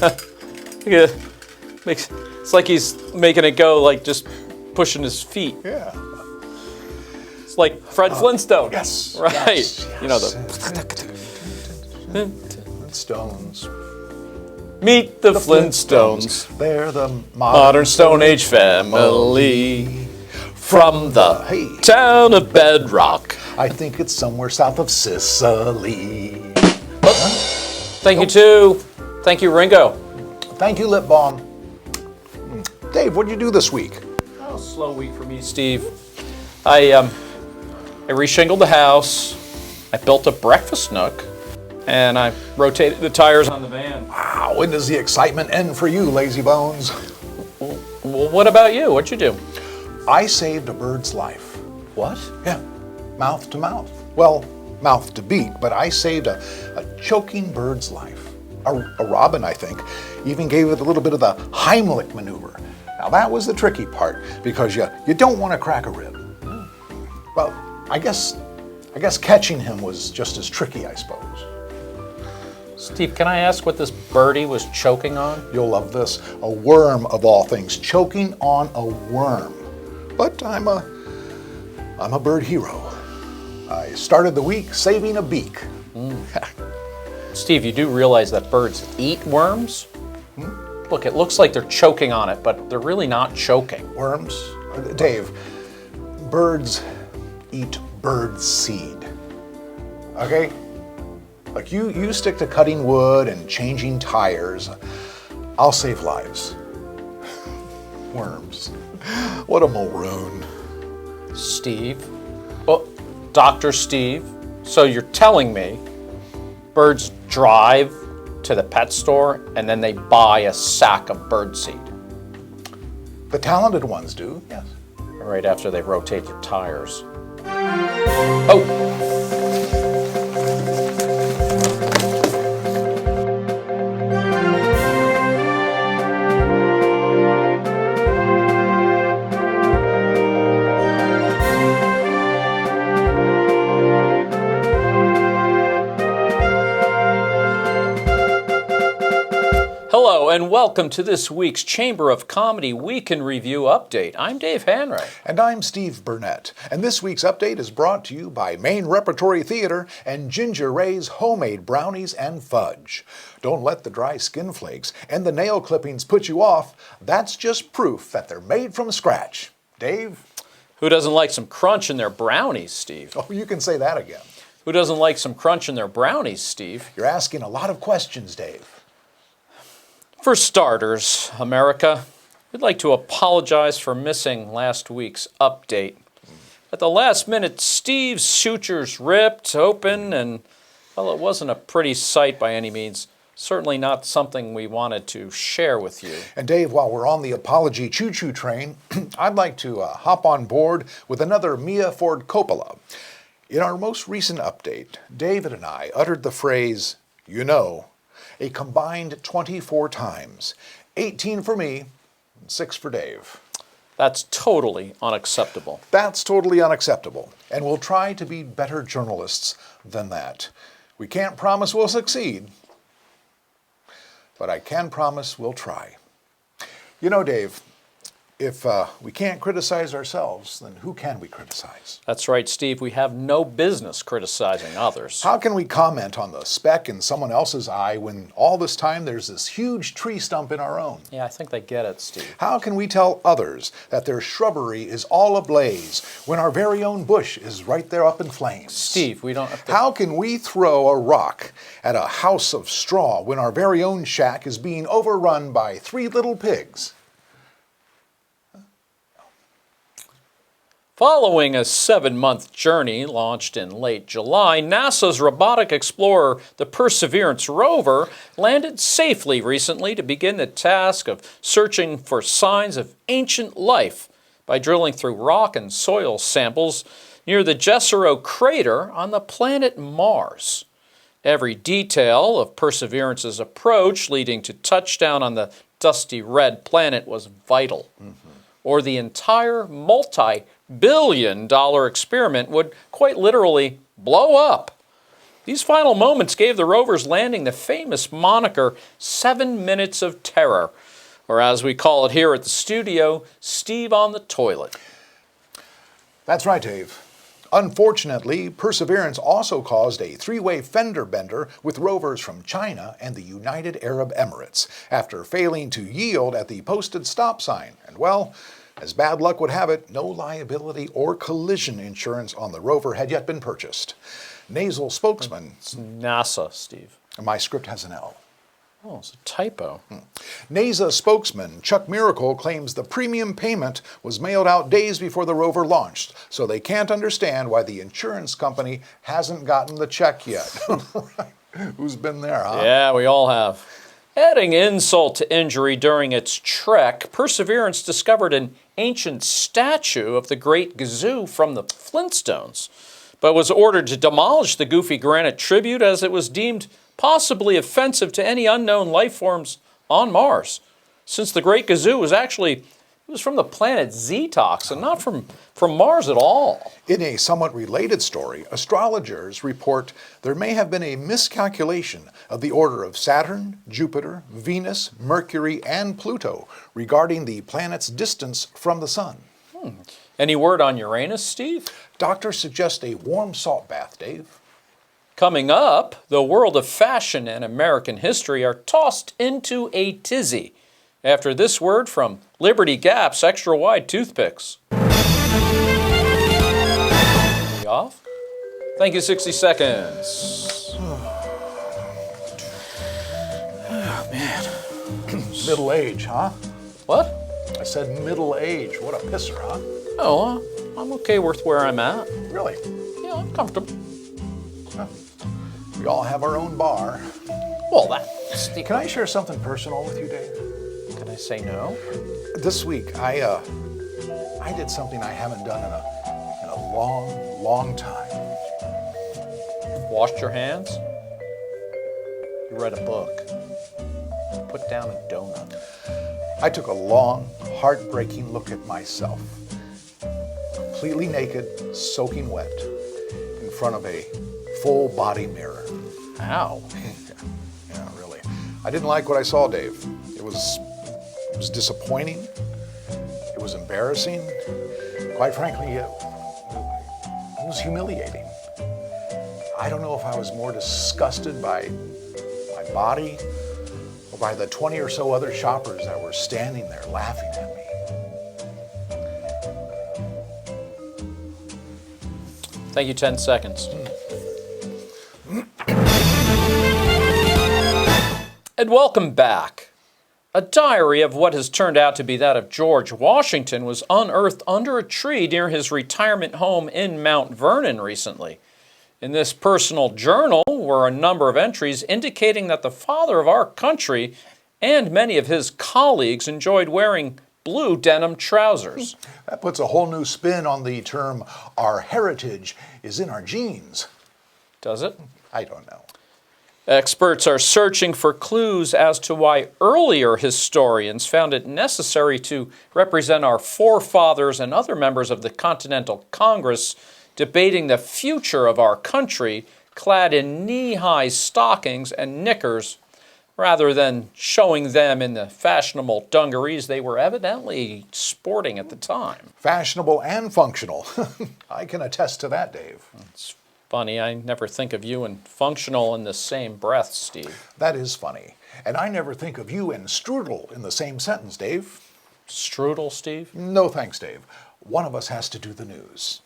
Yeah. It's like he's making it go, like just pushing his feet. Yeah. It's like Fred Flintstone. Yes. Right. Yes, You know, Stones. Meet the Flintstones. They're the Modern Stone Age family. From the town of Bedrock. I think it's somewhere south of Sicily. Thank you, too. Thank you, Ringo. Thank you, Lip Balm. Dave, what did you do this week? Oh, slow week for me, Steve. I reshingled the house. I built a breakfast nook. And I rotated the tires on the van. Wow, when does the excitement end for you, lazy bones? Well, what about you? What'd you do? I saved a bird's life. What? Yeah, mouth to mouth. Well, mouth to beak, but I saved a choking bird's life. A robin, I think, even gave it a little bit of the Heimlich maneuver. Now that was the tricky part, because you don't want to crack a rib. Well, I guess catching him was just as tricky, I suppose. Steve, can I ask what this birdie was choking on? You'll love this. A worm, of all things, choking on a worm. But I'm a bird hero. I started the week saving a beak. Steve, you do realize that birds eat worms? Look, it looks like they're choking on it, but they're really not choking. Worms? Dave, birds eat bird seed. Okay? Like you stick to cutting wood and changing tires. I'll save lives. Worms. What a maroon. Steve? Well, Dr. Steve, so you're telling me birds drive to the pet store and then they buy a sack of birdseed? The talented ones do, yes. Right after they rotate their tires. Oh! Hello and welcome to this week's Chamber of Comedy Week in Review Update. I'm Dave Hanray. And I'm Steve Burnett. And this week's update is brought to you by Maine Repertory Theater and Ginger Ray's Homemade Brownies and Fudge. Don't let the dry skin flakes and the nail clippings put you off. That's just proof that they're made from scratch. Dave? Who doesn't like some crunch in their brownies, Steve? Oh, you can say that again. Who doesn't like some crunch in their brownies, Steve? You're asking a lot of questions, Dave. For starters, America, we'd like to apologize for missing last week's update. At the last minute, Steve's sutures ripped open, and, well, it wasn't a pretty sight by any means. Certainly not something we wanted to share with you. And Dave, while we're on the apology choo-choo train, I'd like to hop on board with another Mia Ford Coppola. In our most recent update, David and I uttered the phrase, you know, a combined 24 times. 18 for me, and 6 for Dave. That's totally unacceptable. That's totally unacceptable, and we'll try to be better journalists than that. We can't promise we'll succeed, but I can promise we'll try. You know, Dave, if we can't criticize ourselves, then who can we criticize? That's right, Steve. We have no business criticizing others. How can we comment on the speck in someone else's eye when all this time there's this huge tree stump in our own? Yeah, I think they get it, Steve. How can we tell others that their shrubbery is all ablaze when our very own bush is right there up in flames? Steve, we don't have to... How can we throw a rock at a house of straw when our very own shack is being overrun by 3 little pigs? Following a 7-month journey launched in late July, NASA's robotic explorer, the Perseverance rover, landed safely recently to begin the task of searching for signs of ancient life by drilling through rock and soil samples near the Jezero crater on the planet Mars. Every detail of Perseverance's approach leading to touchdown on the dusty red planet was vital, or the entire multi-billion-dollar experiment would quite literally blow up. These final moments gave the rover's landing the famous moniker 7 Minutes of Terror, or as we call it here at the studio, Steve on the toilet. That's right, Dave. Unfortunately, Perseverance also caused a three-way fender bender with rovers from China and the United Arab Emirates after failing to yield at the posted stop sign. And well, as bad luck would have it, no liability or collision insurance on the rover had yet been purchased. Nasal spokesman... It's NASA, Steve. My script has an L. Oh, it's a typo. NASA spokesman Chuck Miracle claims the premium payment was mailed out days before the rover launched, so they can't understand why the insurance company hasn't gotten the check yet. Who's been there, huh? Yeah, we all have. Adding insult to injury during its trek, Perseverance discovered an ancient statue of the Great Gazoo from the Flintstones, but was ordered to demolish the goofy granite tribute as it was deemed possibly offensive to any unknown life forms on Mars, since the Great Gazoo was from the planet Zetox and not from Mars at all. In a somewhat related story, astrologers report there may have been a miscalculation of the order of Saturn, Jupiter, Venus, Mercury, and Pluto regarding the planet's distance from the Sun. Any word on Uranus, Steve? Doctors suggest a warm salt bath, Dave. Coming up, the world of fashion and American history are tossed into a tizzy after this word from Liberty Gap's extra wide toothpicks. Are we off? Thank you, 60 seconds. Oh, man. Middle age, huh? What? I said middle age. What a pisser, huh? Oh, I'm okay with where I'm at. Really? Yeah, I'm comfortable. We all have our own bar. Well, Can I share something personal with you, Dave? Can I say no? This week, I did something I haven't done in a long, long time. Washed your hands? You read a book? Put down a donut? I took a long, heartbreaking look at myself, completely naked, soaking wet, in front of a full body mirror. Ow. Yeah, really. I didn't like what I saw, Dave. It was disappointing. It was embarrassing. Quite frankly, it was humiliating. I don't know if I was more disgusted by my body or by the 20 or so other shoppers that were standing there laughing at me. Thank you, 10 seconds. And welcome back. A diary of what has turned out to be that of George Washington was unearthed under a tree near his retirement home in Mount Vernon recently. In this personal journal were a number of entries indicating that the father of our country and many of his colleagues enjoyed wearing blue denim trousers. That puts a whole new spin on the term, our heritage is in our genes. Does it? I don't know. Experts are searching for clues as to why earlier historians found it necessary to represent our forefathers and other members of the Continental Congress debating the future of our country clad in knee-high stockings and knickers rather than showing them in the fashionable dungarees they were evidently sporting at the time. Fashionable and functional. I can attest to that, Dave. It's funny, I never think of you and functional in the same breath, Steve. That is funny. And I never think of you and strudel in the same sentence, Dave. Strudel, Steve? No thanks, Dave. One of us has to do the news.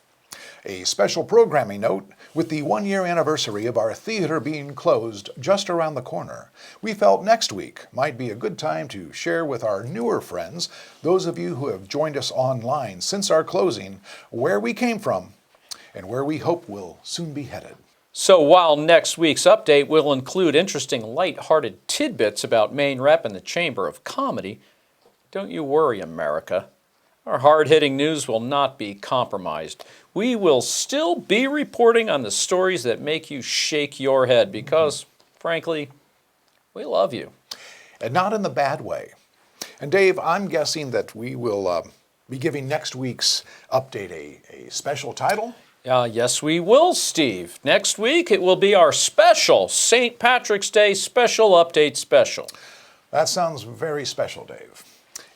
A special programming note, with the one-year anniversary of our theater being closed just around the corner, we felt next week might be a good time to share with our newer friends, those of you who have joined us online since our closing, where we came from and where we hope we'll soon be headed. So while next week's update will include interesting light-hearted tidbits about Maine Rep and the Chamber of Comedy, don't you worry, America. Our hard-hitting news will not be compromised. We will still be reporting on the stories that make you shake your head because, frankly, we love you. And not in the bad way. And Dave, I'm guessing that we will be giving next week's update a special title? Yes, we will, Steve. Next week, it will be our special St. Patrick's Day special update special. That sounds very special, Dave.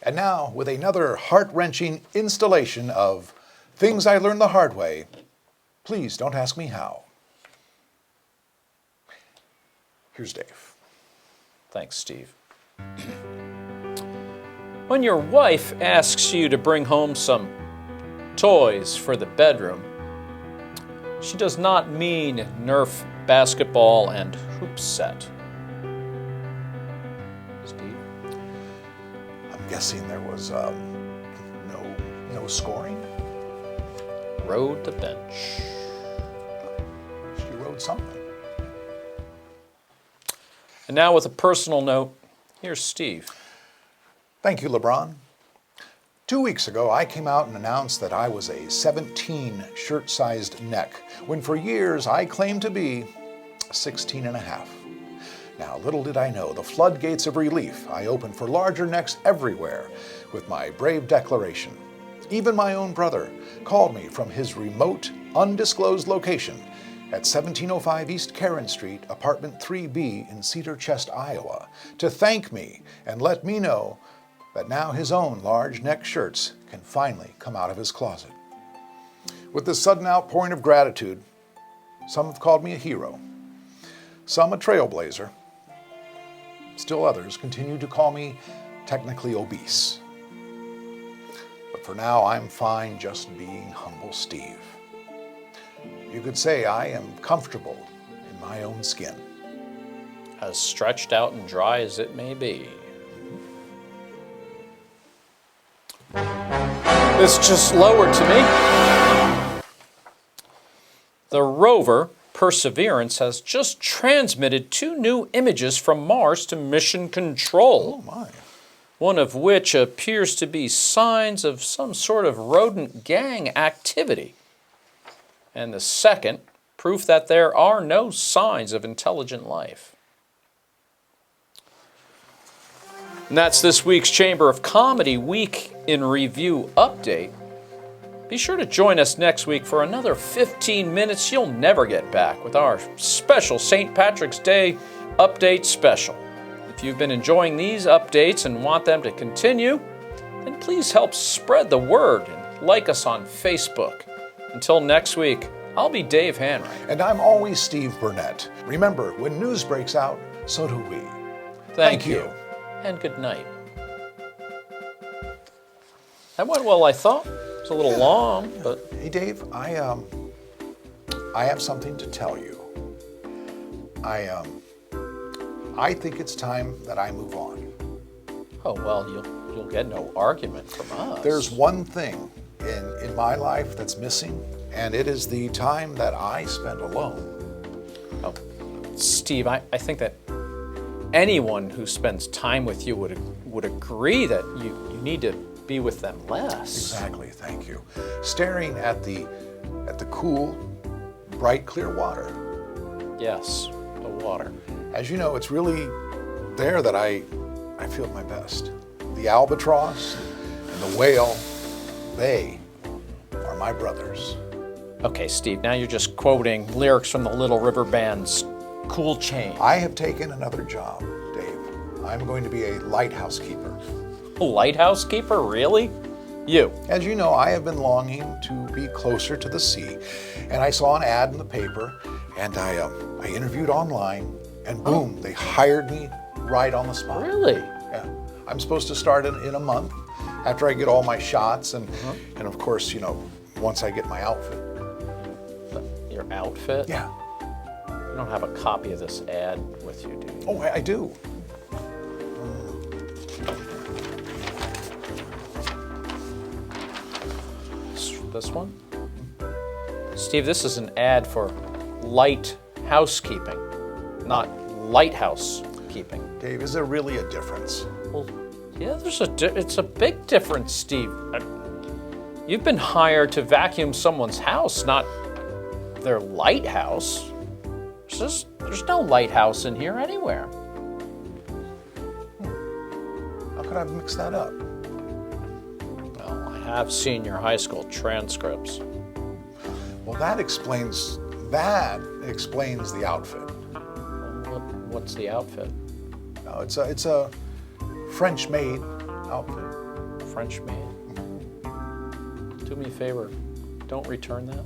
And now, with another heart-wrenching installation of Things I Learned the Hard Way, please don't ask me how. Here's Dave. Thanks, Steve. When your wife asks you to bring home some toys for the bedroom, she does not mean Nerf basketball and hoop set. Steve? I'm guessing there was no scoring. Rode the bench. She rode something. And now with a personal note, here's Steve. Thank you, LeBron. 2 weeks ago, I came out and announced that I was a 17 shirt-sized neck, when for years I claimed to be 16 and a half. Now, little did I know the floodgates of relief I opened for larger necks everywhere with my brave declaration. Even my own brother called me from his remote, undisclosed location at 1705 East Karen Street, apartment 3B in Cedar Chest, Iowa, to thank me and let me know that now his own large neck shirts can finally come out of his closet. With this sudden outpouring of gratitude, some have called me a hero, some a trailblazer. Still others continue to call me technically obese. But for now, I'm fine just being humble Steve. You could say I am comfortable in my own skin. As stretched out and dry as it may be. It's just lowered to me. The rover Perseverance has just transmitted 2 new images from Mars to Mission Control. Oh my. One of which appears to be signs of some sort of rodent gang activity. And the second, proof that there are no signs of intelligent life. And that's this week's Chamber of Comedy Week in Review update. Be sure to join us next week for another 15 minutes you'll never get back with our special St. Patrick's Day update special. If you've been enjoying these updates and want them to continue, then please help spread the word and like us on Facebook. Until next week, I'll be Dave Hanrahan. And I'm always Steve Burnett. Remember, when news breaks out, so do we. Thank you. And good night. That went well, I thought. It was a little long, but... Hey, Dave, I have something to tell you. I think it's time that I move on. Oh, well, you'll get no argument from us. There's one thing in my life that's missing, and it is the time that I spend alone. Oh, Steve, I think that anyone who spends time with you would agree that you need to be with them less. Exactly, thank you. Staring at the cool, bright, clear water. Yes, the water. As you know, it's really there that I feel at my best. The albatross and the whale, they are my brothers. Okay, Steve, now you're just quoting lyrics from the Little River Band's Cool Chain. I have taken another job, Dave. I'm going to be a lighthouse keeper. A lighthouse keeper? Really? You? As you know, I have been longing to be closer to the sea, and I saw an ad in the paper, and I interviewed online, and boom, they hired me right on the spot. Really? Yeah. I'm supposed to start in a month after I get all my shots, and of course, you know, once I get my outfit. Your outfit? Yeah. You don't have a copy of this ad with you, do you? Oh, I do. This one? Steve, this is an ad for light housekeeping, not lighthouse keeping. Dave, is there really a difference? Well, yeah, it's a big difference, Steve. You've been hired to vacuum someone's house, not their lighthouse. There's no lighthouse in here anywhere. How could I mix that up? Well, I have seen your high school transcripts. Well, that explains the outfit. What's the outfit? No, it's a French-made outfit. French made? Do me a favor, don't return that.